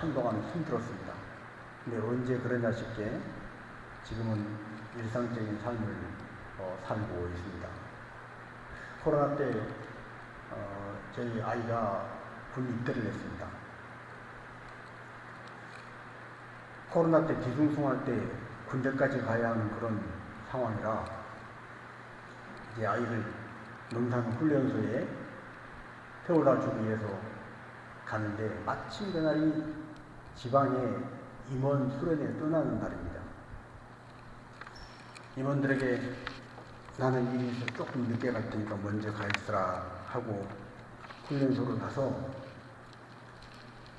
한동안 힘들었습니다. 근데 언제 그러냐 싶게 지금은 일상적인 삶을 살고 있습니다. 코로나 때 저희 아이가 군 입대를 했습니다. 코로나 때 뒤숭숭할 때 군대까지 가야 하는 그런 상황이라 이제 아이를 농산훈련소에 태워다 주기 위해서 가는데 마침 그날이 지방에 임원 수련회 떠나는 날입니다. 임원들에게 나는 일이 있어 조금 늦게 갈 테니까 먼저 가 있으라 하고 훈련소를 가서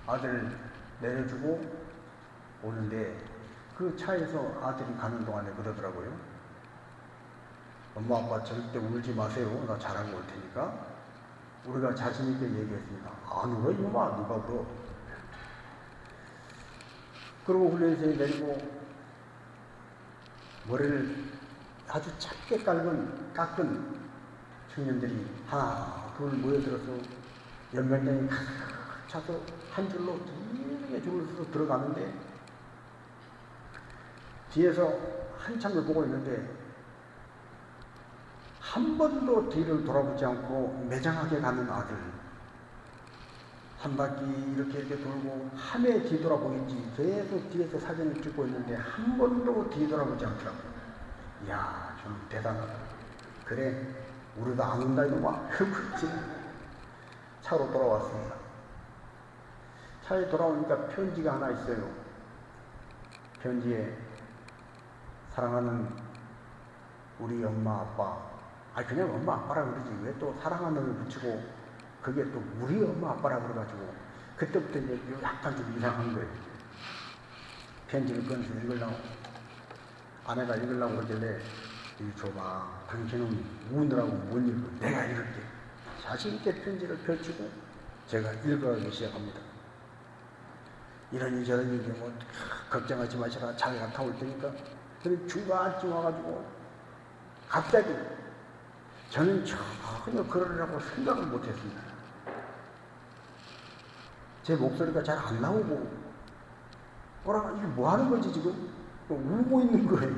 아들 내려주고 오는데 그 차에서 아들이 가는 동안에 그러더라고요. 엄마 아빠 절대 울지 마세요. 나 잘하고 올 테니까. 우리가 자신 있게 얘기했으니까 안 울어 이놈아 누가 울어. 그리고 훈련소에 내리고 머리를 아주 작게 깎은 청년들이 하나 둘 모여들어서 연명장에 가득 차서 한 줄로 길게 줄을 서서 들어가는데 뒤에서 한참을 보고 있는데 한 번도 뒤를 돌아보지 않고 매장하게 가는 아들, 한 바퀴 이렇게 돌고 함에 뒤돌아보겠지 계속 뒤에서 사진을 찍고 있는데 한 번도 뒤돌아보지 않더라고요. 이야 좀 대단하다. 그래 우리도 안 온다 이놈아. 차로 돌아왔습니다. 차에 돌아오니까 편지가 하나 있어요. 편지에 사랑하는 우리 엄마 아빠, 그냥 엄마 아빠라 그러지 왜 또 사랑하는을 붙이고 그게 또 우리 엄마 아빠라 그래가지고 그때부터 이제 약간 좀 이상한 거예요. 편지를 꺼내서 읽으려고 아내가 읽으려고 그러길래 이거 줘봐. 당신은 우느라고 못 읽어. 내가 읽을게. 자신있게 편지를 펼치고 제가 읽어가기 시작합니다. 이러니 저러니 뭐 걱정하지 마시라. 잘 갔다 올 테니까. 그리고 중간쯤 와가지고 갑자기 저는 전혀 그러려고 생각을 못했습니다. 제 목소리가 잘 안 나오고 이게 뭐 하는 거지 지금? 울고 있는 거예요.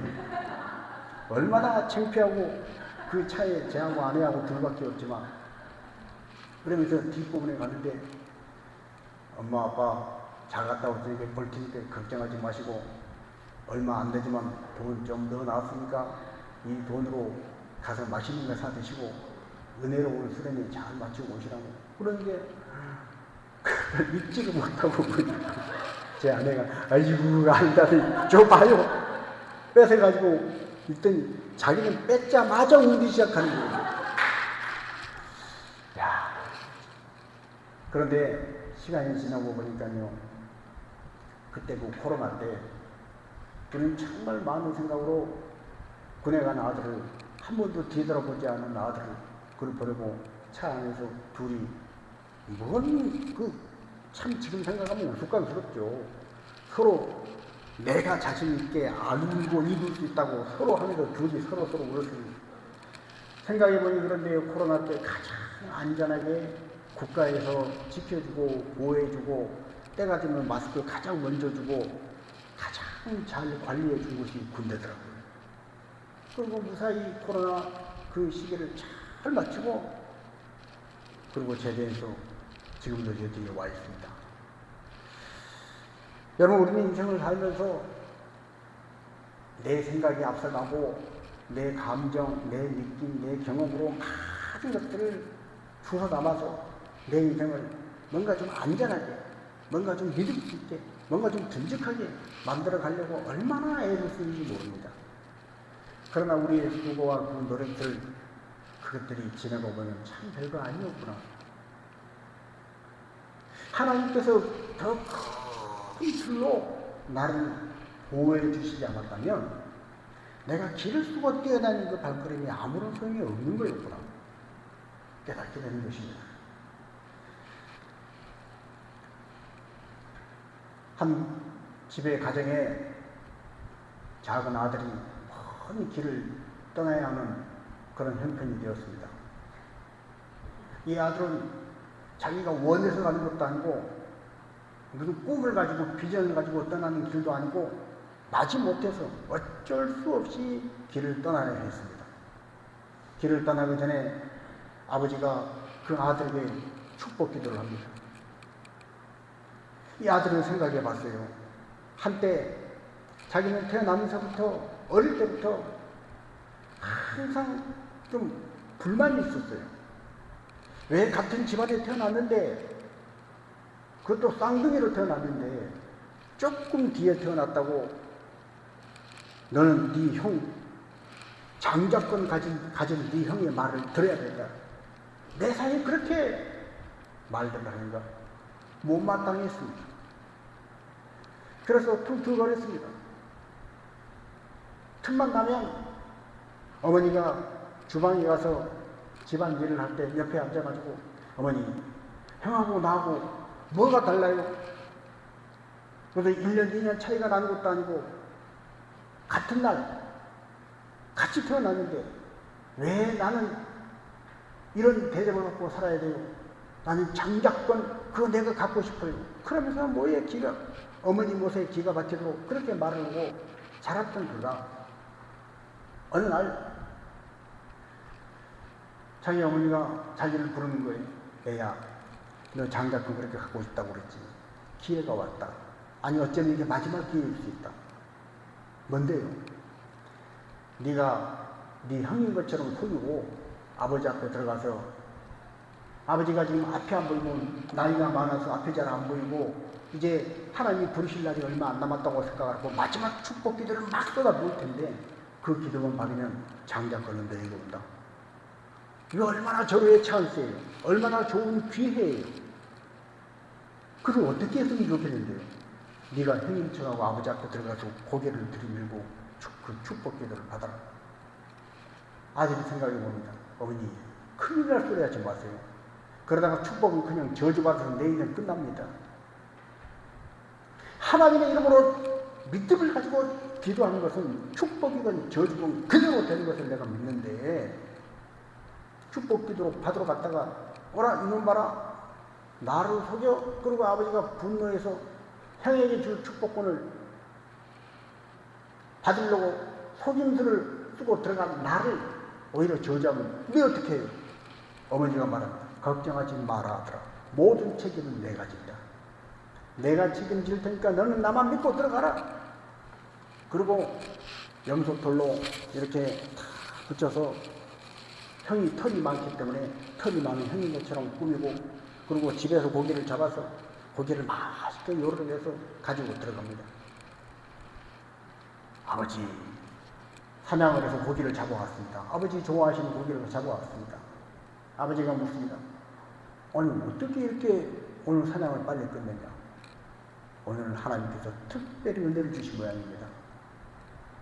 얼마나 창피하고 그 차에 제하고 아내하고 둘밖에 없지만 그러면서 뒷부분에 갔는데 엄마 아빠 잘 갔다 올 테니까 볼 테니까 걱정하지 마시고 얼마 안 되지만 돈 좀 더 나왔으니까 이 돈으로 가서 맛있는 거 사 드시고 은혜로운 수련회 잘 마치고 오시라고. 그런데 그걸 믿지도 못하고 제 아내가 아이고 안다니 줘봐요. 뺏어가지고 있더니 자기는 뺏자마자 울기 시작하는 거예요. 야. 그런데 시간이 지나고 보니까요. 그때 그 코로나 때 우리는 정말 많은 생각으로 군에 간 아들을 한 번도 뒤돌아보지 않은 아들을 그걸 보내고 차 안에서 둘이 참 지금 생각하면 우스꽝스럽죠. 서로 내가 자신 있게 안 울고 입을 수 있다고 서로 하면서 둘이 서로 울었습니다. 생각해보니 그런데 코로나 때 가장 안전하게 국가에서 지켜주고 보호해주고 때가 되면 마스크 가장 먼저 주고 가장 잘 관리해 준 곳이 군대더라고요. 그리고 무사히 코로나 그 시기를 잘 마치고 그리고 제대해서 지금도 여기에 와 있습니다. 여러분 우리는 인생을 살면서 내 생각이 앞서가고 내 감정, 내 느낌, 내 경험으로 많은 것들을 주워 담아서 내 인생을 뭔가 좀 안전하게 뭔가 좀 믿을 수 있게 뭔가 좀 듬직하게 만들어 가려고 얼마나 애를 쓰는지 모릅니다. 그러나 우리의 수고와 그 노력들 그것들이 지나고 보면 참 별거 아니었구나. 하나님께서 더 큰 줄로 나를 보호해 주시지 않았다면 내가 길을 쓰고 뛰어다니는 그 발걸음이 아무런 소용이 없는 거였구나 깨닫게 되는 것입니다. 한 집의 가정에 작은 아들이 먼 길을 떠나야 하는 그런 형편이 되었습니다. 이 아들은 자기가 원해서 가는 것도 아니고 무슨 꿈을 가지고 비전을 가지고 떠나는 길도 아니고 마지못해서 어쩔 수 없이 길을 떠나야 했습니다. 길을 떠나기 전에 아버지가 그 아들에게 축복 기도를 합니다. 이 아들은 생각해 봤어요. 한때 자기는 태어나면서부터 어릴 때부터 항상 좀 불만이 있었어요. 왜 같은 집안에 태어났는데 그것도 쌍둥이로 태어났는데 조금 뒤에 태어났다고 너는 네 형 장자권 가진 네 형의 말을 들어야 된다. 내 사이에 그렇게 말들을 하는가 못마땅했습니다. 그래서 툴툴거렸습니다. 틈만 나면 어머니가 주방에 가서 집안 일을 할 때 옆에 앉아가지고 어머니 형하고 나하고 뭐가 달라요? 그래서 1년 2년 차이가 나는 것도 아니고 같은 날 같이 태어났는데 왜 나는 이런 대접을 받고 살아야 돼요? 나는 장자권 그거 내가 갖고 싶어요. 그러면서 뭐에 기가 어머니 못에 기가 막히도록 그렇게 말을 하고 자랐던 그가 어느 날 자기 어머니가 자기를 부르는 거예요. 애야 너 장자권 그렇게 갖고 싶다고 그랬지. 기회가 왔다. 아니 어쩌면 이게 마지막 기회일 수 있다. 뭔데요? 네가 네 형인 것처럼 속이고 아버지 앞에 들어가서 아버지가 지금 앞이 안 보이고 나이가 많아서 앞이 잘 안 보이고 이제 하나님이 부르실 날이 얼마 안 남았다고 생각하고 마지막 축복 기도를 막 쏟아부을 텐데 그 기도만 받으면 장자권은 너에게 온다. 이거 얼마나 절호의 찬스예요. 얼마나 좋은 기회예요. 그걸 어떻게 했으면 좋겠는데요. 네가 형님 척하고 아버지 앞에 들어가서 고개를 들이밀고 그 축복 기도를 받아라. 아들이 생각해 봅니다. 어머니 큰일 날 소리 하지 마세요. 그러다가 축복은 그냥 저주받아서 내일은 끝납니다. 하나님의 이름으로 믿음을 가지고 기도하는 것은 축복이건 저주건 그대로 되는 것을 내가 믿는데 축복 기도로 받으러 갔다가 오라 이놈 봐라 나를 속여. 그리고 아버지가 분노해서 형에게 줄 축복권을 받으려고 속임수를 쓰고 들어간 나를 오히려 저주하면 네 어떻게 해요? 어머니가 말합니다. 걱정하지 마라 아들아. 모든 책임은 내가 진다. 내가 책임질 테니까 너는 나만 믿고 들어가라. 그리고 염소털로 이렇게 붙여서 형이 털이 많기 때문에 털이 많은 형인 것처럼 꾸미고 그리고 집에서 고기를 잡아서 고기를 맛있게 요리해서 가지고 들어갑니다. 아버지 사냥을 해서 고기를 잡아왔습니다. 아버지 좋아하시는 고기를 잡아왔습니다. 아버지가 묻습니다. 아니 어떻게 이렇게 오늘 사냥을 빨리 끝냈냐? 오늘 하나님께서 특별히 은혜를 주신 모양입니다.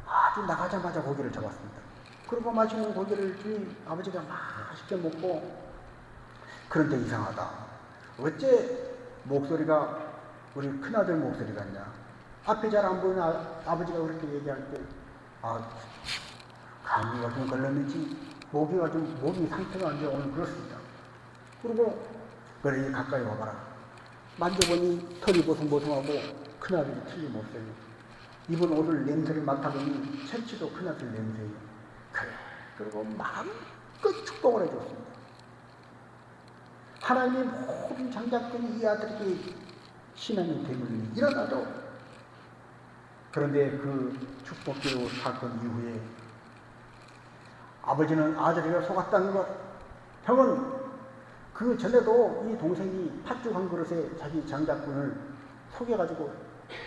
아주 나가자마자 고기를 잡았습니다. 그리고 맛있는 고기를 주니 아버지가 맛있게 먹고 그런데 이상하다. 어째 목소리가 우리 큰아들 목소리 같냐? 앞이 잘 안 보이는 아버지가 그렇게 얘기할 때 감기가 좀 걸렸는지 목이 상태가 안 좋아 오늘 그렇습니다. 그리고 그래 가까이 와봐라. 만져보니 털이 보송보송하고 큰아들이 틀림없어요. 입은 옷을 냄새를 맡아보니 채취도 큰아들 냄새예요. 그래. 그리고 마음껏 축복을 해줬습니다. 하나님의 모든 장작권이 이 아들에게 신앙의 대물림이 일어나도 그런데 그 축복기도 사건 이후에 아버지는 아들이가 속았다는 것, 형은 그 전에도 이 동생이 팥죽 한 그릇에 자기 장작권을 속여가지고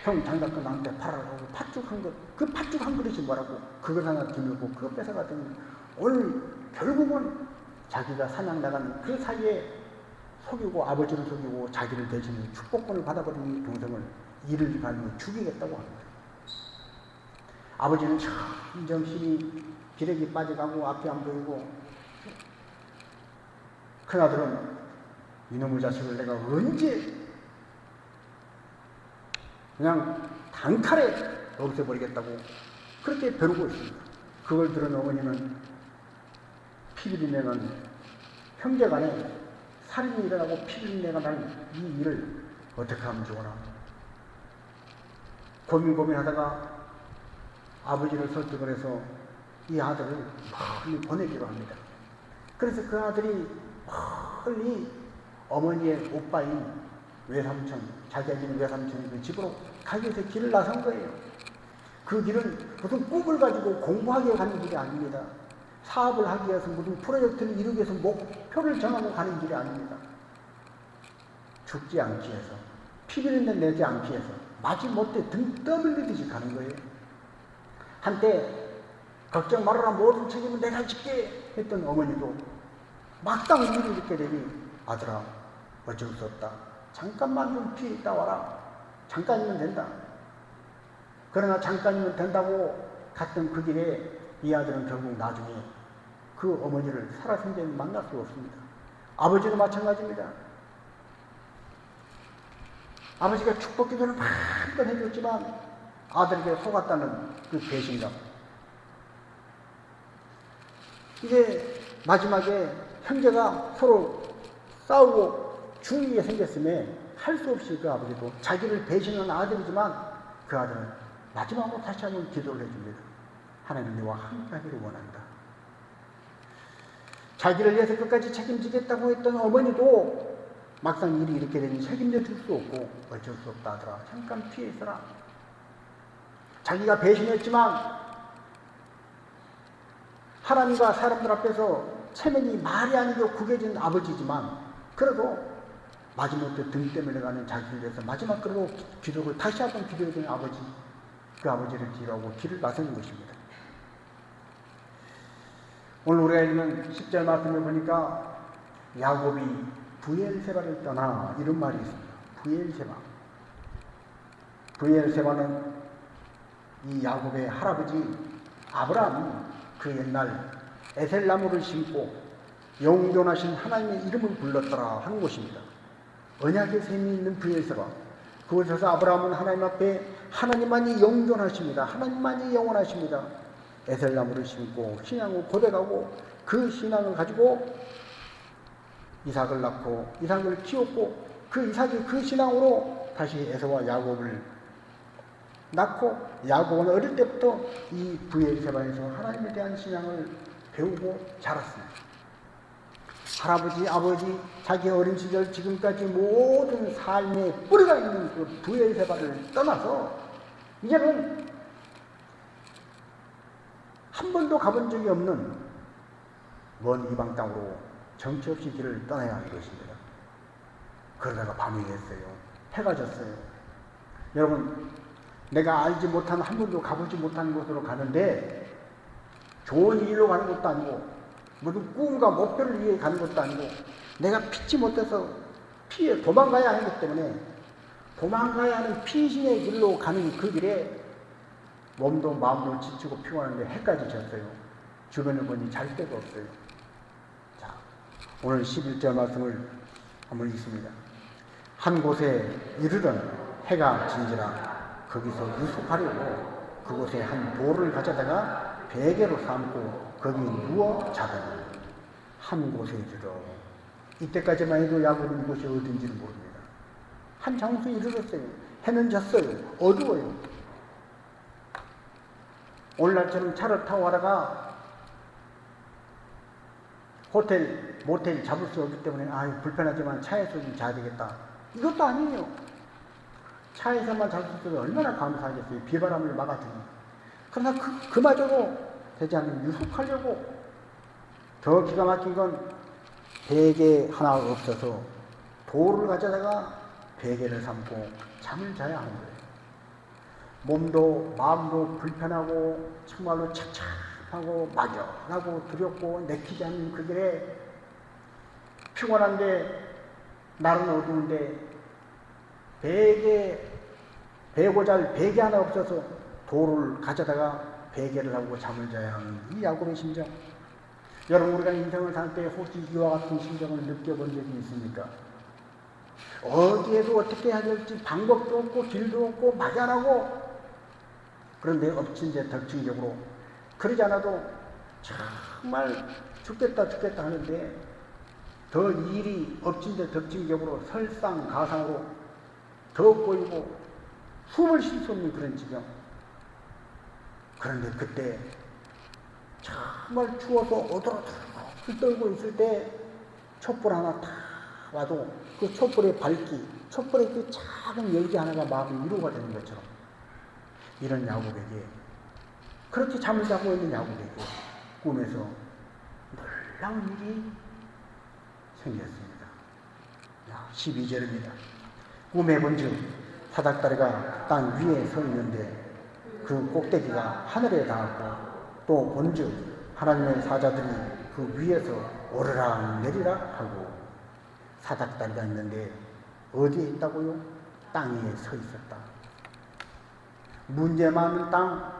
형 장작권 나한테 팔아라고 팥죽 한 그릇, 그 팥죽 한 그릇이 뭐라고 그걸 하나 기밀고 그거 뺏어갔더니 오늘 결국은 자기가 사냥 나간 그 사이에 속이고 아버지를 속이고 자기를 대신해 축복권을 받아버린 이 동생을 이를 갈며 죽이겠다고 합니다. 아버지는 점점심이 기력이 빠져가고 앞이 안 보이고 큰아들은 이놈의 자식을 내가 언제 그냥 단칼에 없애버리겠다고 그렇게 벼르고 있습니다. 그걸 들은 어머니는 피비린내는 형제간에 살인이 일어나고 피비린내가 난 이 일을 어떻게 하면 좋으나 고민하다가 아버지를 설득을 해서 이 아들을 멀리 보내기로 합니다. 그래서 그 아들이 멀리 어머니의 오빠인 외삼촌, 자기 아버지는 외삼촌의 그 집으로 가기 위해서 길을 나선 거예요. 그 길은 무슨 꿈을 가지고 공부하기 위해 가는 길이 아닙니다. 사업을 하기 위해서 무슨 프로젝트를 이루기 위해서 목표를 정하고 가는 길이 아닙니다. 죽지 않기 위해서, 피비린내 내지 않기 위해서 마지못해 등 떠밀리듯이 가는 거예요. 한때 걱정 말아라, 모든 책임은 내가 질게 했던 어머니도 막상 일이 이렇게 되니 아들아 어쩔 수 없다. 잠깐만 좀 피해 있다 와라. 잠깐이면 된다. 그러나 잠깐이면 된다고 갔던 그 길에 이 아들은 결국 나중에 그 어머니를 살아생전에 만날 수 없습니다. 아버지도 마찬가지입니다. 아버지가 축복 기도를 많이 해줬지만 아들에게 속았다는 그 배신감. 이제 마지막에 형제가 서로 싸우고 죽이게 생겼음에 할 수 없이 그 아버지도 자기를 배신한 아들이지만 그 아들은 마지막으로 다시 한번 기도를 해줍니다. 하나님 네와 함께 하기를 원한다. 자기를 위해서 끝까지 책임지겠다고 했던 어머니도 막상 일이 이렇게 되니 책임져 줄 수 없고 어쩔 수 없다 하더라. 잠깐 피해 있어라. 자기가 배신했지만 하나님과 사람들 앞에서 체면이 말이 아니고 구겨진 아버지지만 그래도 마지못해 등 때문에 가는 자기를 위해서 마지막 그래도 기도를 다시 한번 기도해준 아버지, 그 아버지를 뒤로하고 길을 나서는 것입니다. 오늘 우리가 읽는 10절 말씀을 보니까 야곱이 브엘세바를 떠나 이런 말이 있습니다. 브엘세바. 브엘세바는 이 야곱의 할아버지 아브라함이 그 옛날 에셀나무를 심고 영존하신 하나님의 이름을 불렀더라 하는 곳입니다. 언약의 셈이 있는 브엘세바. 그곳에서 아브라함은 하나님 앞에 하나님만이 영존하십니다. 하나님만이 영원하십니다. 에셀나무를 심고 신앙을 고백하고 그 신앙을 가지고 이삭을 낳고 이삭을 키웠고 그 이삭이 그 신앙으로 다시 에서와 야곱을 낳고 야곱은 어릴 때부터 이 브엘세바에서 하나님에 대한 신앙을 배우고 자랐습니다. 할아버지, 아버지, 자기 어린 시절 지금까지 모든 삶의 뿌리가 있는 그 브엘세바를 떠나서 이제는 한 번도 가본 적이 없는 먼 이방 땅으로 정처 없이 길을 떠나야 하는 것입니다. 그러다가 밤이 됐어요. 해가 졌어요. 여러분, 내가 알지 못한 한 번도 가보지 못한 곳으로 가는데 좋은 일로 가는 것도 아니고 무슨 꿈과 목표를 위해 가는 것도 아니고 내가 피치 못해서 피해 도망가야 하는 것 때문에 도망가야 하는 피신의 길로 가는 그 길에 몸도 마음도 지치고 피곤한데 해까지 졌어요. 주변을 보니 잘 데가 없어요. 자, 오늘 11절 말씀을 한번 읽습니다. 한 곳에 이르던 해가 진지라 거기서 유숙하려고 그곳에 한 돌을 가져다가 베개로 삼고 거기 누워 자더니 한 곳에 이르러 이때까지만 해도 야곱은 이곳이 어딘지를 모릅니다. 한 장소에 이르렀어요. 해는 졌어요. 어두워요. 오늘날처럼 차를 타고 가다가 호텔, 모텔 잡을 수 없기 때문에 불편하지만 차에서 좀 자야 되겠다. 이것도 아니에요. 차에서만 잘 수 있어도 얼마나 감사하겠어요. 비바람을 막아주니. 그러나 그마저도 되지 않으면 유숙하려고 더 기가 막힌 건 베개 하나 없어서 돌을 가져다가 베개를 삼고 잠을 자야 하는 거예요. 몸도 마음도 불편하고 정말로 착잡하고 막연하고 두렵고 내키지 않는 그 길에 피곤한데 날은 어두운데 베고 잘 베개 하나 없어서 돌을 가져다가 베개를 하고 잠을 자야 하는 이 야곱의 심정. 여러분, 우리가 인생을 살 때 혹시 이와 같은 심정을 느껴본 적이 있습니까? 어디에도 어떻게 해야 될지 방법도 없고 길도 없고 막연하고 그런데 엎친 데 덮친 격으로 그러지 않아도 정말 죽겠다 하는데 더 일이 엎친 데 덮친 격으로 설상가상으로 더 꼬이고 숨을 쉴 수 없는 그런 지경. 그런데 그때 정말 추워서 오돌오돌 떨고 있을 때 촛불 하나 탁 와도 그 촛불의 밝기, 촛불의 그 작은 열기 하나가 마음의 위로가 되는 것처럼 이런 야곱에게, 그렇게 잠을 자고 있는 야곱에게 꿈에서 놀라운 일이 생겼습니다. 12절입니다. 꿈에 본즉 사닥다리가 땅 위에 서 있는데 그 꼭대기가 하늘에 닿았고, 또 본즉 하나님의 사자들이 그 위에서 오르락 내리락 하고, 사닥다리가 있는데 어디에 있다고요? 땅에 서 있었다. 문제 많은 땅,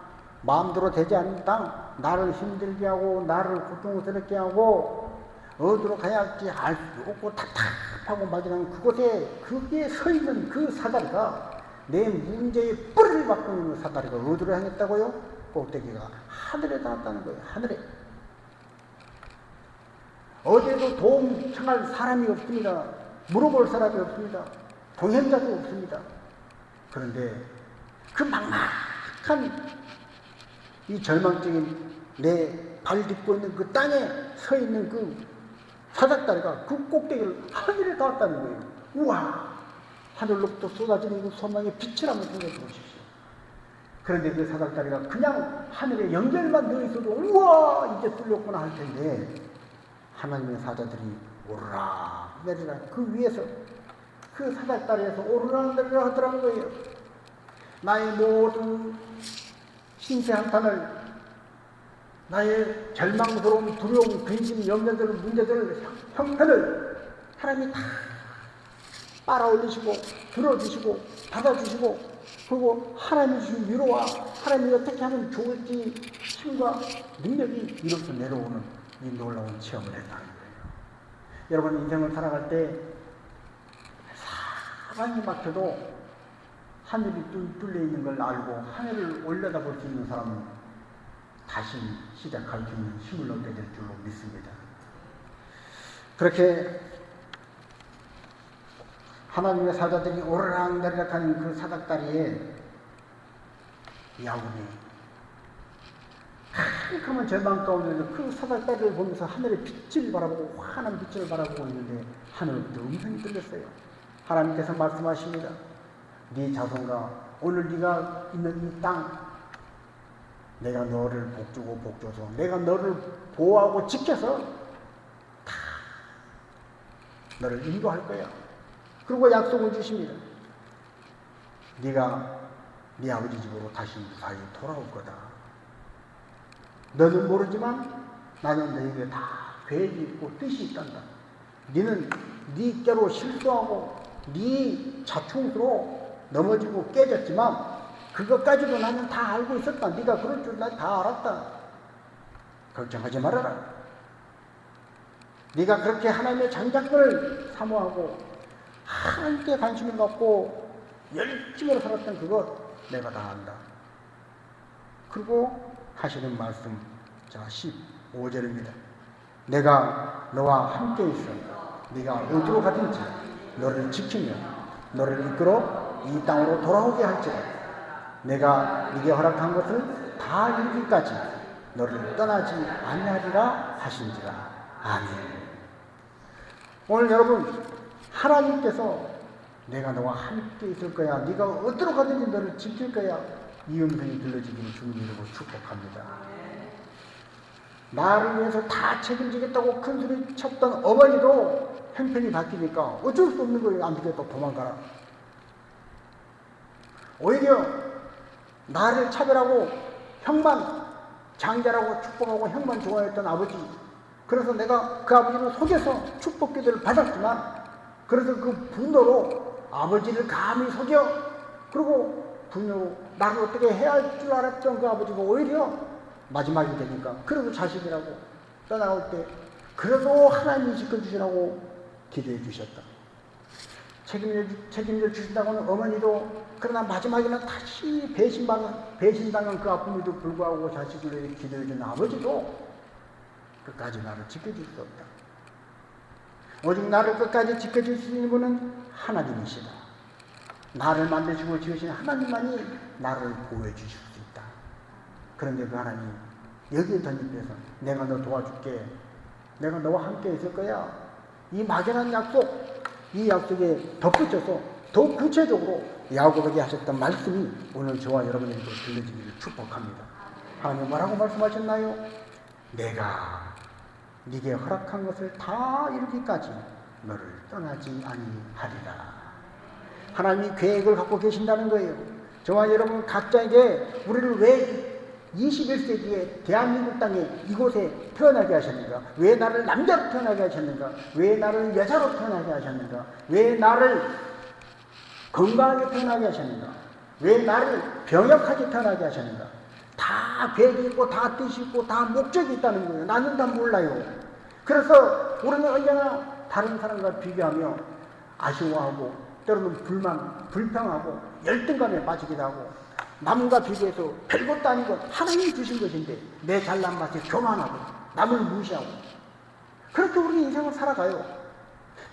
마음대로 되지 않는 땅, 나를 힘들게 하고 나를 고통스럽게 하고 어디로 가야 할지 알 수 없고 답답하고 막이라는 그곳에 거기에 서 있는 그 사다리가, 내 문제의 뿌리를 받고 있는 그 사다리가 어디로 향했다고요? 꼭대기가 하늘에 닿았다는 거예요. 하늘에. 어디에도 도움 청할 사람이 없습니다. 물어볼 사람이 없습니다. 동행자도 없습니다. 그런데 그 막막한 이 절망적인 내 발 딛고 있는 그 땅에 서 있는 그 사닥다리가 그 꼭대기를 하늘에 닿았다는 거예요. 우와! 하늘로부터 쏟아지는 그 소망의 빛을 한번 생각해 보십시오. 그런데 그 사닥다리가 그냥 하늘에 연결만 되어 있어도 우와! 이제 뚫렸구나 할 텐데, 하나님의 사자들이 오르락 내리락 그 위에서, 그 사닥다리에서 오르락 내리락 하더라는 거예요. 나의 모든 신세 한탄을, 나의 절망스러운 두려움, 근심, 염려들, 문제들, 형편을 하나님이 다 빨아올리시고 들어주시고 받아주시고, 그리고 하나님이 주신 위로와 하나님이 어떻게 하면 좋을지 힘과 능력이 이로써 내려오는 이 놀라운 체험을 했다는 거예요. 여러분, 인생을 살아갈 때 사방이 막혀도 하늘이 뚫려 있는 걸 알고 하늘을 올려다볼 수 있는 사람은 다시 시작할 수 있는 힘을 얻게 될 줄로 믿습니다. 그렇게 하나님의 사자들이 오르락내리락 하는 그 사닥다리에 야곱이 캄캄한 절망 가운데서 그 사닥다리를 보면서 하늘의 빛을 바라보고, 환한 빛을 바라보고 있는데 하늘부터 음성이 들렸어요. 하나님께서 말씀하십니다. 네 자손과 오늘 네가 있는 이 땅, 내가 너를 복주고 복줘서 내가 너를 보호하고 지켜서 다 너를 인도할 거야. 그리고 약속을 주십니다. 네가 네 아버지 집으로 다시 무사히 돌아올 거다. 너는 모르지만 나는 너에게 다 계획이 있고 뜻이 있단다. 너는 네 깨로 실수하고 네 자충수로 넘어지고 깨졌지만 그것까지도 나는 다 알고 있었다. 네가 그럴 줄 난 다 알았다. 걱정하지 말아라. 네가 그렇게 하나님의 장작을 사모하고 하나님께 관심을 갖고 열심으로 살았던 그것 내가 다 안다. 그리고 하시는 말씀, 자 15절입니다. 내가 너와 함께 있어 네가 어디로 가든지 너를 지키며 너를 이끌어 이 땅으로 돌아오게 할지라. 내가 네게 허락한 것을 다 이루기까지 너를 떠나지 아니하리라 하신지라. 아멘. 오늘 여러분, 하나님께서 내가 너와 함께 있을 거야, 네가 어디로 가든지 너를 지킬 거야, 이 음성이 들려지기를 주님 이름으로 축복합니다. 나를 위해서 다 책임지겠다고 큰 소리 쳤던 어머니도 형편이 바뀌니까 어쩔 수 없는 거예요. 안 되겠다, 도망가라. 오히려 나를 차별하고 형만 장자라고 축복하고 형만 좋아했던 아버지, 그래서 내가 그 아버지를 속여서 축복 기도를 받았지만, 그래서 그 분노로 아버지를 감히 속여, 그리고 분노로 나를 어떻게 해야 할 줄 알았던 그 아버지가 오히려 마지막이 되니까, 그래도 자식이라고 떠나올 때 그래도 하나님이 지켜주시라고 기도해 주셨다. 책임져 주신다고 하는 어머니도, 그러나 마지막에는 다시 배신당한 그 아픔에도 불구하고 자식을 위해 기도해 주는 아버지도 끝까지 나를 지켜줄 수 없다. 오직 나를 끝까지 지켜줄 수 있는 분은 하나님이시다. 나를 만드시고 지으신 하나님만이 나를 보호해 주실 수 있다. 그런데 그 하나님 여기에 덧입혀서 내가 너 도와줄게. 내가 너와 함께 있을 거야. 이 막연한 약속, 이 약속에 덧붙여서 더 구체적으로 야고보에게 하셨던 말씀이 오늘 저와 여러분에게 들려지기를 축복합니다. 하나님 뭐라고 말씀하셨나요? 내가 네게 허락한 것을 다 이루기까지 너를 떠나지 아니하리라. 하나님이 계획을 갖고 계신다는 거예요. 저와 여러분 각자에게 우리를 왜 21세기에 대한민국 땅에 이곳에 태어나게 하셨는가? 왜 나를 남자로 태어나게 하셨는가? 왜 나를 여자로 태어나게 하셨는가? 왜 나를 건강하게 태어나게 하셨는가? 왜 나를 병역하게 태어나게 하셨는가? 다 계획이 있고 다 뜻이 있고 다 목적이 있다는 거예요. 나는 다 몰라요. 그래서 우리는 언제나 다른 사람과 비교하며 아쉬워하고 때로는 불평하고 열등감에 빠지기도 하고 남과 비교해서 별것도 아닌 것 하나님이 주신 것인데 내 잘난 맛에 교만하고 남을 무시하고 그렇게 우리 인생을 살아가요.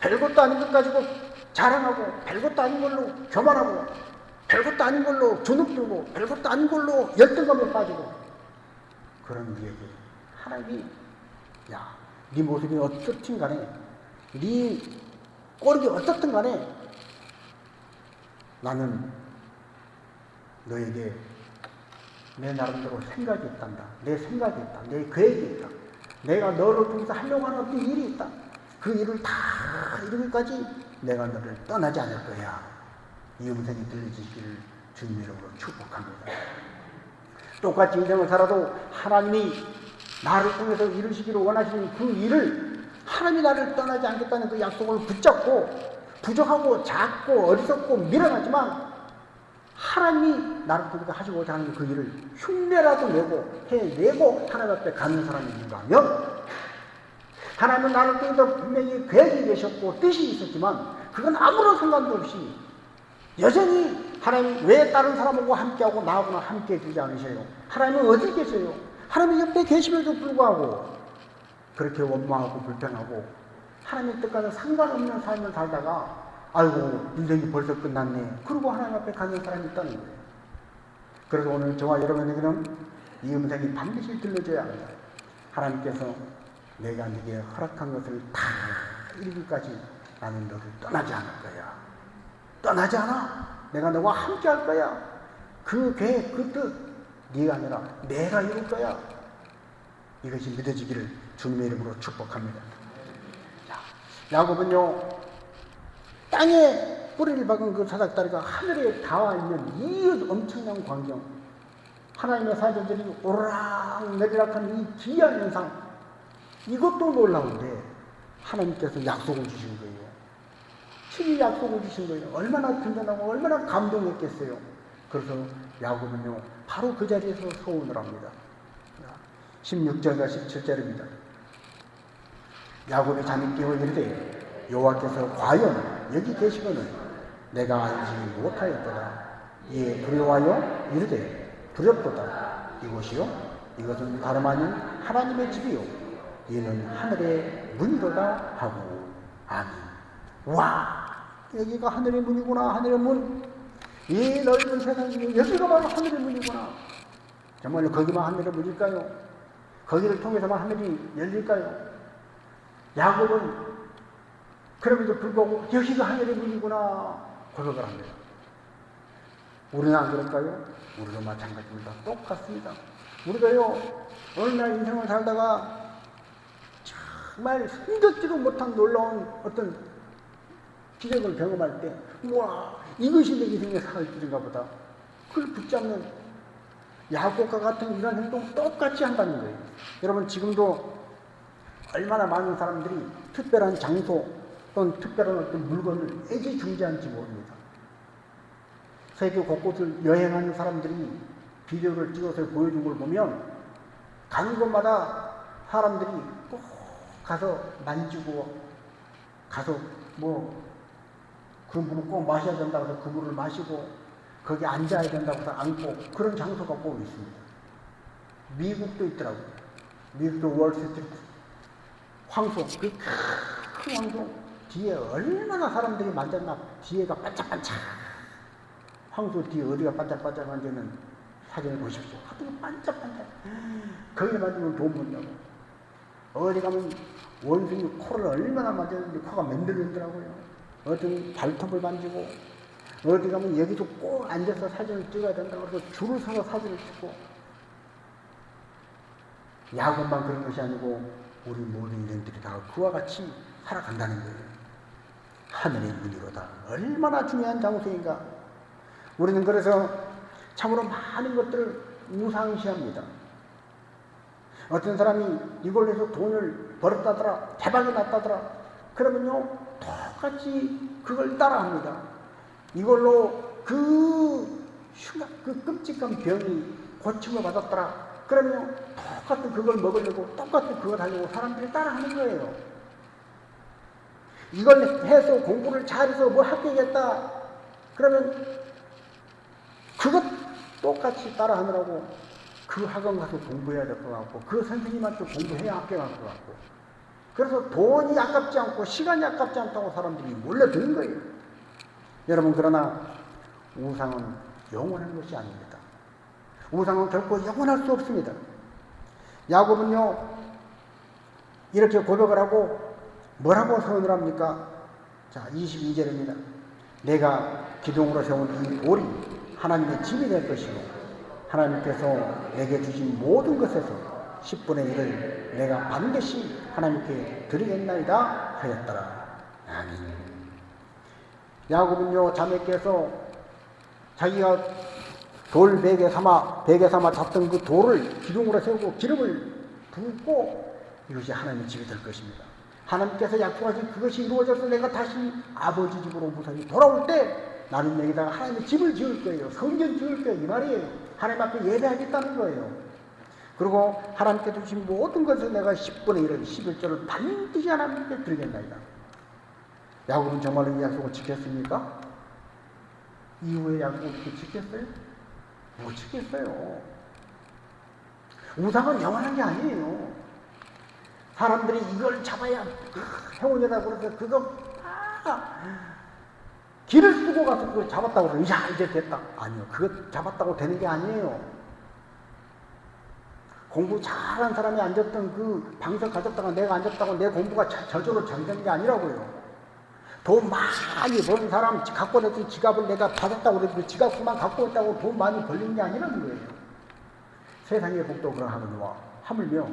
별것도 아닌 것 가지고 자랑하고 별것도 아닌 걸로 교만하고 별것도 아닌 걸로 주눅들고 별것도 아닌 걸로 열등감에 빠지고 그런 우리에게 하나님이 야, 네 모습이 어떻든 간에 네 꼴이 어떻든 간에 나는 너에게 내 나름대로 생각이 있단다. 내 생각이 있다. 내 계획이 있다. 내가 너를 통해서 하려고 하는 어떤 일이 있다. 그 일을 다 이루기까지 내가 너를 떠나지 않을 거야. 이 음성이 들려지기를 주님 이름으로 축복합니다. 똑같이 인생을 살아도 하나님이 나를 통해서 이루시기를 원하시는 그 일을 하나님이 나를 떠나지 않겠다는 그 약속을 붙잡고 부족하고 작고 어리석고 미련하지만 하나님이 나를 통해서 하시고자 하는 그 일을 흉내라도 내고 해내고 하나님 앞에 가는 사람이 있는가 하면 하나님은 나를 통해서 분명히 계획이 계셨고 뜻이 있었지만 그건 아무런 상관도 없이 여전히 하나님 왜 다른 사람하고 함께하고 나하고는 함께해 주지 않으셔요? 하나님은 어디 계세요? 하나님 옆에 계심에도 불구하고 그렇게 원망하고 불평하고 하나님의 뜻과는 상관없는 삶을 살다가 아이고 인생이 벌써 끝났네 그러고 하나님 앞에 가는 사람이 있다는 거예요. 그래서 오늘 저와 여러분에게는 이 음성이 반드시 들려줘야 합니다. 하나님께서 내가 네게 허락한 것을 다 이루기까지 나는 너를 떠나지 않을 거야. 떠나지 않아. 내가 너와 함께 할 거야. 그 계획, 그 뜻 네가 아니라 내가 이룰 거야. 이것이 믿어지기를 주님의 이름으로 축복합니다. 자, 야곱은요 땅에 뿌리를 박은 그 사닥다리가 하늘에 닿아 있는 이 엄청난 광경, 하나님의 사자들이 오르락 내리락하는 이 기이한 현상, 이것도 놀라운데 하나님께서 약속을 주신 거예요. 친히 약속을 주신 거예요. 얼마나 든든하고 얼마나 감동했겠어요. 그래서 야곱은요 바로 그 자리에서 소원을 합니다. 16절과 17절입니다. 야곱이 잠이 깨어 이르되 여호와께서 과연 여기 계시거늘 내가 알지 못하였도다. 이에 두려워하여 이르되 두렵도다. 이곳이요 이것은 다름 아닌 하나님의 집이요 이는 하늘의 문이로다 하고 아멘. 와, 여기가 하늘의 문이구나. 하늘의 문. 이 넓은 세상 중에 여기가 바로 하늘의 문이구나. 정말로 거기만 하늘의 문일까요? 거기를 통해서만 하늘이 열릴까요? 야곱은 그럼에도 불구하고 여기가 하늘의 문이구나 고백을 합니다. 우리는 안 그럴까요? 우리도 마찬가지입니다. 똑같습니다. 우리가요 어느 날 인생을 살다가 정말 생각지도 못한 놀라운 어떤 기적을 경험할 때 우와 이것이 내 인생의 사실인가 보다. 그걸 붙잡는 야곱과 같은 이런 행동 똑같이 한다는 거예요. 여러분 지금도 얼마나 많은 사람들이 특별한 장소 또는 특별한 어떤 물건을 애지중지한지 모릅니다. 세계 곳곳을 여행하는 사람들이 비디오를 찍어서 보여준 걸 보면 가는 곳마다 사람들이 꼭 가서 만지고 가서 뭐 그 물을 꼭 마셔야 된다고 해서 그 물을 마시고 거기 앉아야 된다고 해서 앉고 그런 장소가 꼭 있습니다. 미국도 있더라고요. 미국도 월스트리트 황소 그 큰 황소 뒤에 얼마나 사람들이 만졌나 뒤에가 반짝반짝 황소 뒤에 어디가 반짝반짝한지는 사진을 보십시오. 하도 반짝반짝. 거기에 맞으면 돈 번다고. 어디 가면 원숭이 코를 얼마나 맞았는데 코가 맨들맨들하고요. 어떤 발톱을 만지고, 어디 가면 여기도 꼭 앉아서 사진을 찍어야 된다고 해서 줄을 서서 사진을 찍고. 야구만 그런 것이 아니고 우리 모든 인생들이 다 그와 같이 살아간다는 거예요. 하늘의 문이로다. 얼마나 중요한 장소인가. 우리는 그래서 참으로 많은 것들을 우상시합니다. 어떤 사람이 이걸로 해서 돈을 벌었다더라, 대박이 났다더라, 그러면요 똑같이 그걸 따라합니다. 이걸로 그 끔찍한 병이 고침을 받았더라, 그러면 똑같은 그걸 먹으려고 똑같은 그걸 하려고 사람들이 따라하는 거예요. 이걸 해서 공부를 잘해서 뭐 합격했다 그러면 그것 똑같이 따라하느라고 그 학원 가서 공부해야 될 것 같고 그 선생님한테 공부해야 합격할 것 같고, 그래서 돈이 아깝지 않고 시간이 아깝지 않다고 사람들이 몰려드는 거예요. 여러분, 그러나 우상은 영원한 것이 아닙니다. 우상은 결코 영원할 수 없습니다. 야곱은요 이렇게 고백을 하고 뭐라고 선언을 합니까? 자, 22절입니다. 내가 기둥으로 세운 이 돌이 하나님의 집이 될 것이고 하나님께서 내게 주신 모든 것에서 10분의 1을 내가 반드시 하나님께 드리겠나이다 하였더라. 아멘. 야곱은요 잠에 깨서 자기가 돌 베개 삼아 잤던 그 돌을 기둥으로 세우고 기름을 붓고 이것이 하나님의 집이 될 것입니다. 하나님께서 약속하신 그것이 이루어져서 내가 다시 아버지 집으로 무사히 돌아올 때 나는 여기다가 하나님의 집을 지을 거예요. 성전 지을 거예요. 이 말이에요. 하나님 앞에 예배하겠다는 거예요. 그리고 하나님께 주신 모든 것을 내가 10분의 1을 11조를 반드시 하나님께 드리겠나이다. 야곱은 정말로 이 약속을 지켰습니까? 이후에 약속을 지켰어요? 못 지켰어요. 우상은 영원한 게 아니에요. 사람들이 이걸 잡아야 행운이라고 그래서 그거 길을 쓰고 가서 그걸 잡았다고 그래서 야 이제 됐다. 아니요. 그거 잡았다고 되는 게 아니에요. 공부 잘한 사람이 앉았던 그 방석 가졌다가 내가 앉았다고 내 공부가 저절로 잘 되는 게 아니라고요. 돈 많이 버는 사람 갖고 냈던 지갑을 내가 받았다고 그래도 그 지갑만 갖고 있다고 돈 많이 벌리는 게 아니라는 거예요. 세상의 복도 그러하거니와 하물며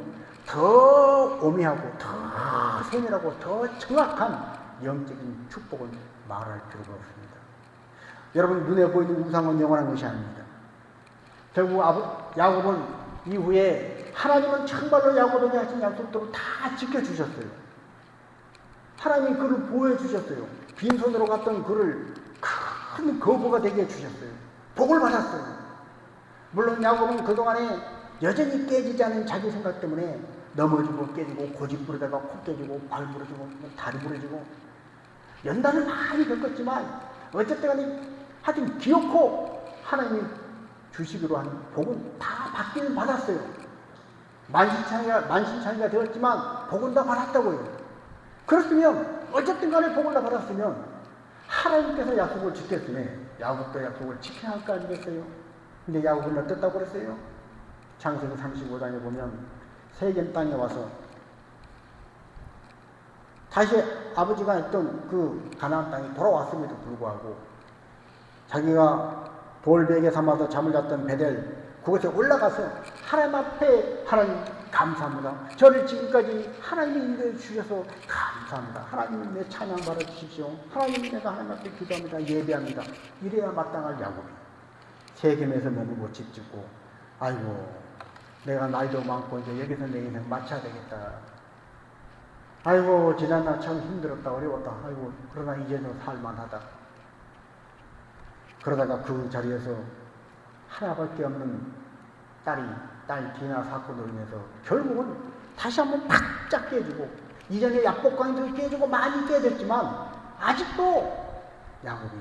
더 오미하고 더 세밀하고 더 정확한 영적인 축복을 말할 필요가 없습니다. 여러분, 눈에 보이는 우상은 영원한 것이 아닙니다. 결국 야곱은 이후에 하나님은 정말로 야곱에게 하신 약속들을 다 지켜주셨어요. 하나님이 그를 보호해주셨어요. 빈손으로 갔던 그를 큰 거부가 되게 해주셨어요. 복을 받았어요. 물론 야곱은 그동안에 여전히 깨지지 않은 자기 생각 때문에 넘어지고 깨지고 고집 부르다가 코 깨지고 발 부러지고 다리 부러지고 연단을 많이 겪었지만 어쨌든 간에 하여튼 기어코 하나님이 주시기로 한 복은 다 받기는 받았어요. 만신창이가 되었지만 복은 다 받았다고요. 그렇으면 어쨌든 간에 복을 다 받았으면 하나님께서 약속을 지켰으면 야곱도 약속을 지켜야 할 거 아니겠어요? 근데 야곱은 어땠다고 그랬어요? 창세기 35장에 보면 세겜 땅에 와서 다시 아버지가 했던 그 가나안 땅에 돌아왔음에도 불구하고 자기가 돌베개 삼아서 잠을 잤던 베델 그곳에 올라가서 하나님 앞에 하나님 감사합니다. 저를 지금까지 하나님이 인도해 주셔서 감사합니다. 하나님 내 찬양 받아 주십시오. 하나님 내가 하나님 앞에 기도합니다. 예배합니다. 이래야 마땅할 야곱이 세겜에서 머물고 집 짓고 아이고 내가 나이도 많고 이제 여기서 내 인생 마쳐야 되겠다. 아이고 지난날 참 힘들었다 어려웠다. 아이고 그러나 이제는 살만하다. 그러다가 그 자리에서 하나밖에 없는 딸 디나 사건으로 인해서 결국은 다시 한번 바짝 깨지고 이전에 약복강도 깨지고 많이 깨졌지만 아직도 야곱이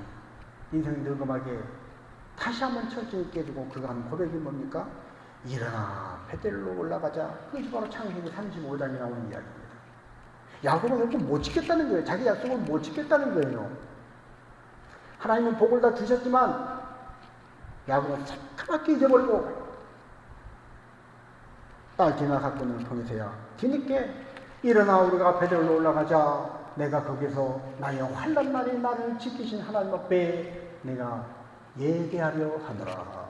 인생이 늙음하게 다시 한번 철저히 깨지고 그가 한 고백이 뭡니까? 일어나 베델로 올라가자. 그것이 바로 창세기 35장에 나오는 이야기입니다. 야곱은 결국 못 지켰다는 거예요. 자기 약속을 못 지켰다는 거예요. 하나님은 복을 다 주셨지만 야곱은 새까맣게 잊어버리고 딸 디나 사건을 통해서야 뒤늦게 일어나 우리가 베델로 올라가자. 내가 거기서 나의 환난 날에 나를 지키신 하나님 앞에 내가 예배하려 하노라.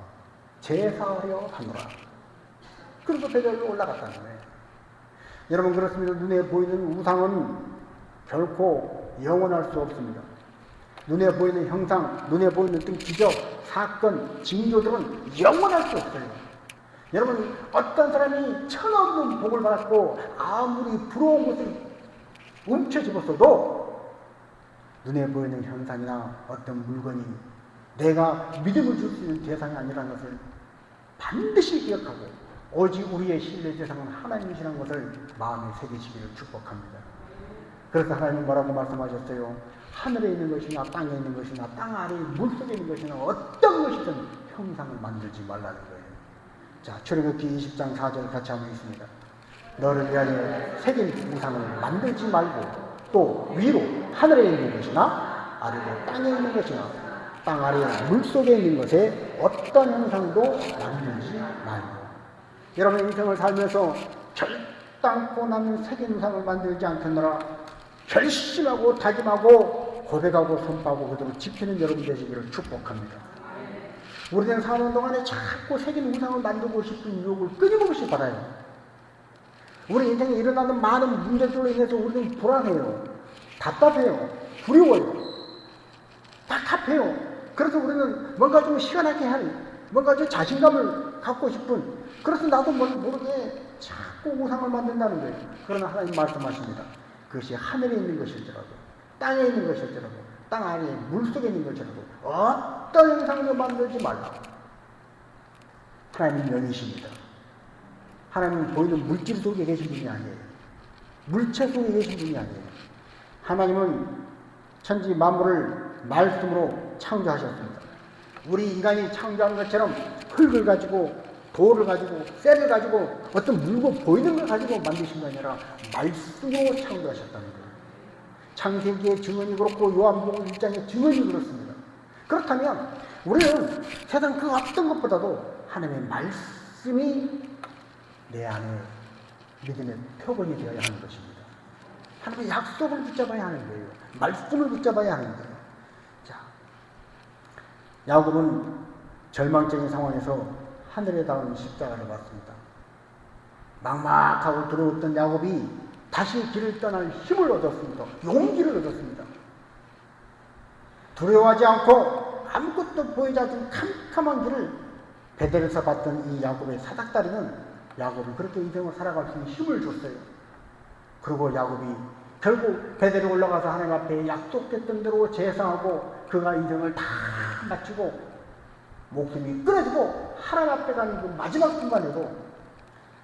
제사하려 하노라. 그래서 베델로 올라갔다는 거예요. 여러분, 그렇습니다. 눈에 보이는 우상은 결코 영원할 수 없습니다. 눈에 보이는 형상, 눈에 보이는 어떤 기적, 사건, 징조들은 영원할 수 없어요. 여러분, 어떤 사람이 천없는 복을 받았고 아무리 부러운 것을 움켜쥐었어도 눈에 보이는 현상이나 어떤 물건이 내가 믿음을 줄 수 있는 대상이 아니라는 것을 반드시 기억하고 오직 우리의 신뢰 대상은 하나님이시라는 것을 마음에 새기시기를 축복합니다. 그래서 하나님은 뭐라고 말씀하셨어요? 하늘에 있는 것이나 땅에 있는 것이나 땅 아래 물속에 있는 것이나 어떤 것이든 형상을 만들지 말라는 거예요. 자, 출애굽기 20장 4절 같이 한번 있습니다. 너를 위하여 새긴 우상을 만들지 말고 또 위로 하늘에 있는 것이나 아래로 땅에 있는 것이나 땅 아래 물속에 있는 것에 어떤 형상도 만들지 말고. 여러분, 인생을 살면서 결단코 나는 새긴 우상을 만들지 않겠노라 결심하고 다짐하고 고백하고 선포하고 그대로 지키는 여러분 되시기를 축복합니다. 우리는 사는 동안에 자꾸 새긴 우상을 만들고 싶은 유혹을 끊임없이 받아요. 우리 인생에 일어나는 많은 문제들로 인해서 우리는 불안해요. 답답해요. 두려워요. 답답해요. 그래서 우리는 뭔가 좀 시원하게 할, 뭔가 좀 자신감을 갖고 싶은, 그래서 나도 모르게 자꾸 우상을 만든다는 거예요. 그러나 하나님 말씀하십니다. 그것이 하늘에 있는 것일지라도 땅에 있는 것일지라도 땅 아래에 물속에 있는 것일지라도 어떤 형상도 만들지 말라. 하나님은 영이십니다. 하나님은 보이는 물질 속에 계신 분이 아니에요. 물체 속에 계신 분이 아니에요. 하나님은 천지 만물을 말씀으로 창조하셨습니다. 우리 인간이 창조한 것처럼 흙을 가지고 돌을 가지고 쇠를 가지고 어떤 물고 보이는 걸 가지고 만드신 게 아니라 말씀으로 창조하셨다는 거예요. 창세기의 증언이 그렇고 요한복음 1장의 증언이 그렇습니다. 그렇다면 우리는 세상 그 어떤 것보다도 하나님의 말씀이 내 안에 믿음의 표본이 되어야 하는 것입니다. 하나님의 약속을 붙잡아야 하는 거예요. 말씀을 붙잡아야 하는 거예요. 자, 야곱은 절망적인 상황에서 하늘에 닿은 십자가를 봤습니다. 막막하고 두려웠던 야곱이 다시 길을 떠날 힘을 얻었습니다. 용기를 얻었습니다. 두려워하지 않고 아무것도 보이지 않는 캄캄한 길을 베델에서 봤던 이 야곱의 사닥다리는 야곱이 그렇게 인생을 살아갈 수 있는 힘을 줬어요. 그리고 야곱이 결국 베델에 올라가서 하나님 앞에 약속했던 대로 제사하고 그가 인생을 다 마치고 목숨이 끊어지고 하나님 앞에 가는 그 마지막 순간에도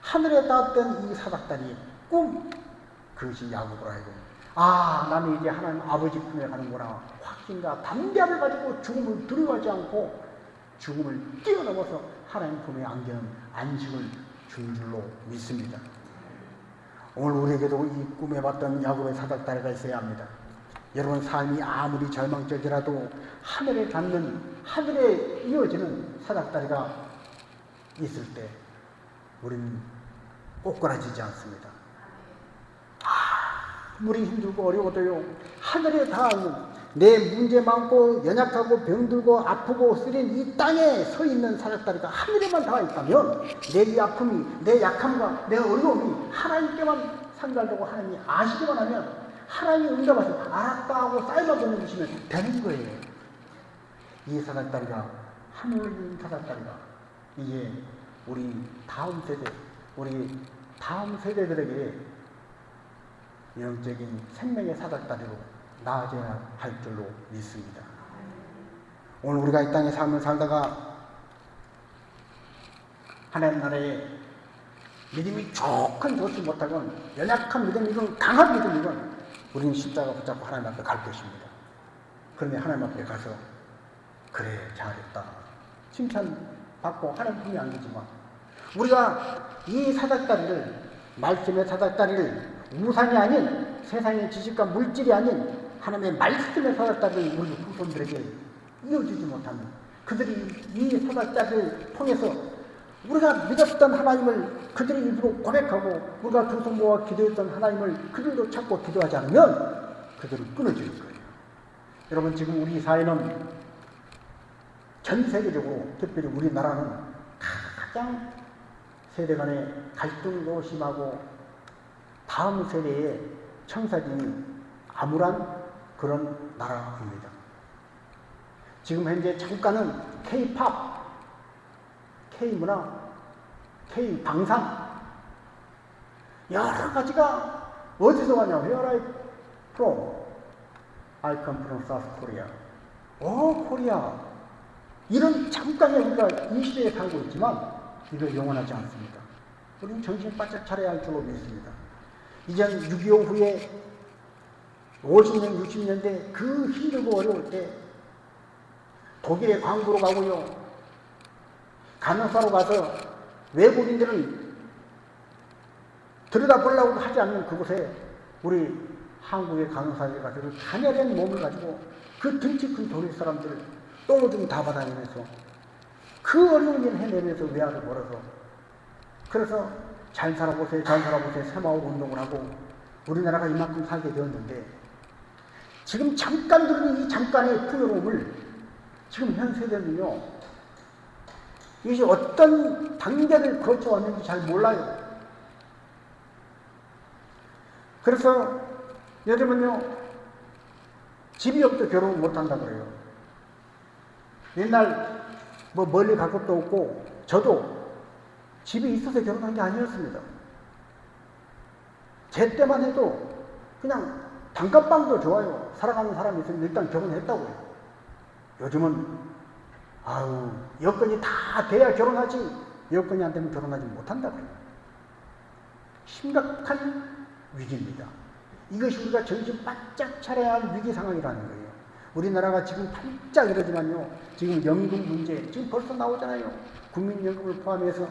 하늘에 닿았던 이 사닥다리의 꿈, 그것이 야곱으로 하여금 나는 이제 하나님 아버지 품에 가는구나 확신과 담대함을 가지고 죽음을 두려워하지 않고 죽음을 뛰어넘어서 하나님 품에 안기는 안식을 준 줄로 믿습니다. 오늘 우리에게도 이 꿈에 봤던 야곱의 사닥다리가 있어야 합니다. 여러분, 삶이 아무리 절망적이라도 하늘에 닿는, 하늘에 이어지는 사닥다리가 있을 때 우리는 꼬꾸라지지 않습니다. 아무리 힘들고 어려워도요, 하늘에 닿는 내 문제 많고 연약하고 병들고 아프고 쓰린 이 땅에 서 있는 사닥다리가 하늘에만 닿아 있다면 내 이 아픔이, 내 약함과 내 어려움이 하나님께만 상달되고 하나님이 아시기만 하면 하나님이 응답하셔서 알았다 하고 쌀만 보내주시면 되는 거예요. 이 사닥다리가, 하늘 사닥다리가 이게 우리 다음 세대들에게 영적인 생명의 사닥다리로 나아져야 할 줄로 믿습니다. 오늘 우리가 이 땅에 삶을 살다가 하나님 나라에 믿음이 좋지 못하건 연약한 믿음이건 강한 믿음이건 우리는 십자가 붙잡고 하나님 앞에 갈 것입니다. 그런데 하나님 앞에 가서 그래 잘했다 칭찬받고 하나님 품에 안기지만 우리가 이 사닥다리를, 말씀의 사닥다리를 우상이 아닌 세상의 지식과 물질이 아닌 하나님의 말씀의 사닥다리를 우리 후손들에게 이어주지 못하면 그들이 이 사닥다리를 통해서 우리가 믿었던 하나님을 그들의 입으로 고백하고 우리가 두 성모와 기도했던 하나님을 그들도 찾고 기도하지 않으면 그들은 끊어질 거예요. 여러분, 지금 우리 사회는 전 세계적으로, 특별히 우리나라는 가장 세대 간의 갈등도 심하고 다음 세대의 청사진이 암울한 그런 나라입니다. 지금 현재 잠깐은 K-팝, K-문화, K-방상 여러 가지가 어디서 왔냐? Where are you from? I come from South Korea. 코리아. 이런 잠깐의 우리가 이 시대에 살고 있지만 이거 영원하지 않습니다. 우리는 정신 바짝 차려야 할 줄로 믿습니다. 이젠 6.25 후에 50년, 60년대 그 힘들고 어려울 때 독일에 광부로 가고요. 간호사로 가서 외국인들은 들여다보려고 하지 않는 그곳에 우리 한국의 간호사들이 가서 가녀린 몸을 가지고 그 등치 큰 독일 사람들을 똥오줌 다 받아내면서 그 어려운 일 해내면서 외화를 벌어서 그래서 잘 살아보세요, 잘 살아보세요 새마을 운동을 하고 우리나라가 이만큼 살게 되었는데 지금 잠깐 들은 이 잠깐의 풍요로움을 지금 현 세대는요 이것이 어떤 단계를 거쳐왔는지 잘 몰라요. 그래서 요즘은요 집이 없어 결혼을 못한다 그래요. 옛날 뭐 멀리 갈 것도 없고 저도 집이 있어서 결혼한 게 아니었습니다. 제 때만 해도 그냥 단칸방도 좋아요. 살아가는 사람이 있으면 일단 결혼했다고요. 요즘은 여건이 다 돼야 결혼하지 여건이 안 되면 결혼하지 못한다고요. 심각한 위기입니다. 이것이 우리가 정신 바짝 차려야 할 위기 상황이라는 거예요. 우리나라가 지금 반짝 이러지만요. 지금 연금 문제 지금 벌써 나오잖아요. 국민연금을 포함해서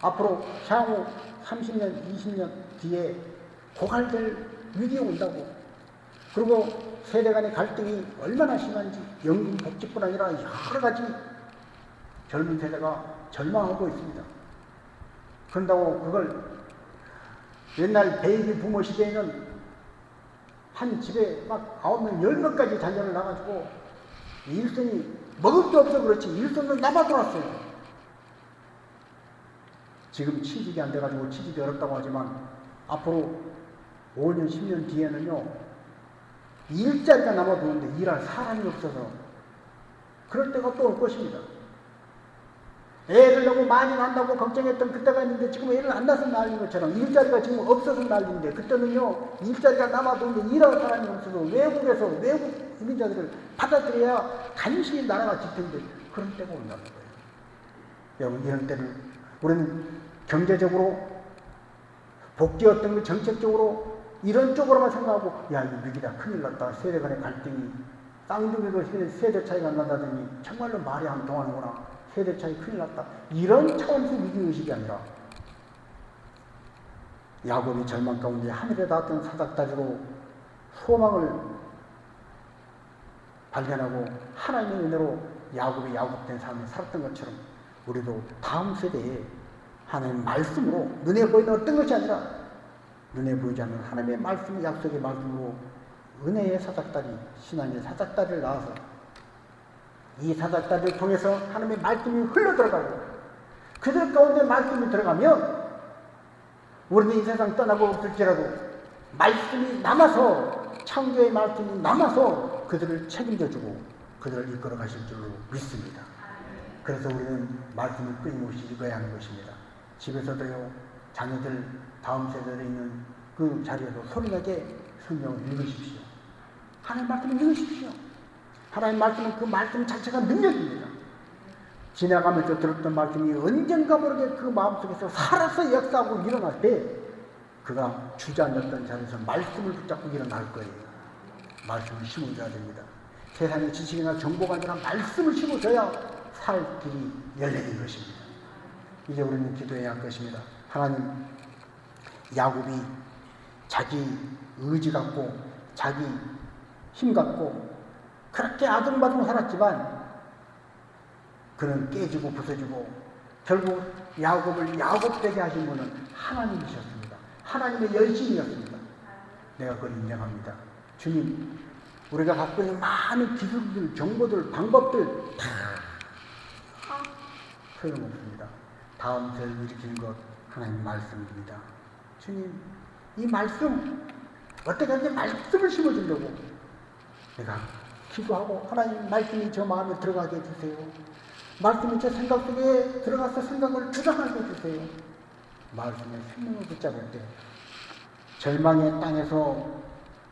앞으로 향후 30년, 20년 뒤에 고갈될 위기가 온다고. 그리고 세대 간의 갈등이 얼마나 심한지 연금 복지뿐 아니라 여러 가지 젊은 세대가 절망하고 있습니다. 그런다고 그걸 옛날 베이비 부모 시대에는 한 집에 막 9명, 10명까지 자녀를 낳아가지고 일손이 먹을 게 없어 그렇지 일손은 남아돌았어요. 지금 취직이 안 돼가지고 취직이 어렵다고 하지만 앞으로 5년, 10년 뒤에는요 일자리가 남아도는데 일할 사람이 없어서 그럴 때가 또 올 것입니다. 애를 너무 많이 낳는다고 걱정했던 그때가 있는데 지금 애를 안 낳아서 난리인 것처럼 일자리가 지금 없어서 난리인데 그때는요 일자리가 남아도는데 일할 사람이 없어서 외국에서 외국 이민자들을 받아들여야 간신히 나라가 지탱돼 그런 때가 온다는 거예요. 여러분 이런 때는 우리는 경제적으로 복지 어떤 거 정책적으로 이런 쪽으로만 생각하고 야 이거 위기다 큰일 났다 세대 간의 갈등이 쌍둥이도 세대 차이가 난다더니 정말로 말이 안 통하는구나 세대 차이 큰일 났다 이런 차원에서 위기의식이 아니라 야곱이 절망 가운데 하늘에 닿았던 사닥다리로 소망을 발견하고 하나님의 은혜로 야곱이 야곱된 삶을 살았던 것처럼 우리도 다음 세대에 하나님의 말씀으로 눈에 보이는 어떤 것이 아니라 눈에 보이지 않는 하나님의 말씀, 약속의 말씀으로 은혜의 사닥다리, 신앙의 사닥다리를 낳아서 이 사닥다리를 통해서 하나님의 말씀이 흘러들어가고 그들 가운데 말씀이 들어가면 우리는 이 세상 떠나고 없을지라도 말씀이 남아서 창조의 말씀이 남아서 그들을 책임져주고 그들을 이끌어 가실 줄로 믿습니다. 그래서 우리는 말씀을 끊임없이 읽어야 하는 것입니다. 집에서도요 자녀들 다음 세대에 있는 그 자리에도 소리나게 성경을 읽으십시오. 하나님 말씀을 읽으십시오. 하나님 말씀은 그 말씀 자체가 능력입니다. 지나가면서 들었던 말씀이 언젠가 모르게 그 마음속에서 살아서 역사하고 일어날 때 그가 주저앉았던 자리에서 말씀을 붙잡고 일어날 거예요. 말씀을 심어줘야 됩니다. 세상의 지식이나 정보가 아니라 말씀을 심어줘야 살 길이 열리는 것입니다. 이제 우리는 기도해야 할 것입니다. 하나님, 야곱이 자기 의지 갖고 자기 힘 갖고 그렇게 아둥바둥 살았지만 그는 깨지고 부서지고 결국 야곱을 야곱되게 하신 분은 하나님이셨습니다. 하나님의 열심이었습니다. 내가 그걸 인정합니다. 주님, 우리가 갖고 있는 많은 기술들, 정보들, 방법들 다 소용없습니다. 다음 세를 일으키는 것 하나님 말씀입니다. 주님, 이 말씀 어떻게 하는지 말씀을 심어주려고 내가 기도하고 하나님 말씀이 저 마음에 들어가게 해주세요. 말씀이 제 생각 속에 들어가서 생각을 주장하게 해주세요. 말씀의 생명을 붙잡을 때 절망의 땅에서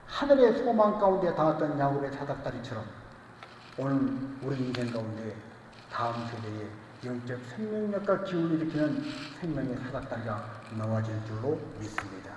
하늘의 소망 가운데 닿았던 야곱의 사닥다리처럼 오늘 우리 인생 가운데 다음 세대에 영적 생명력과 기운을 일으키는 생명의 사닥다리가 나와질 줄로 믿습니다.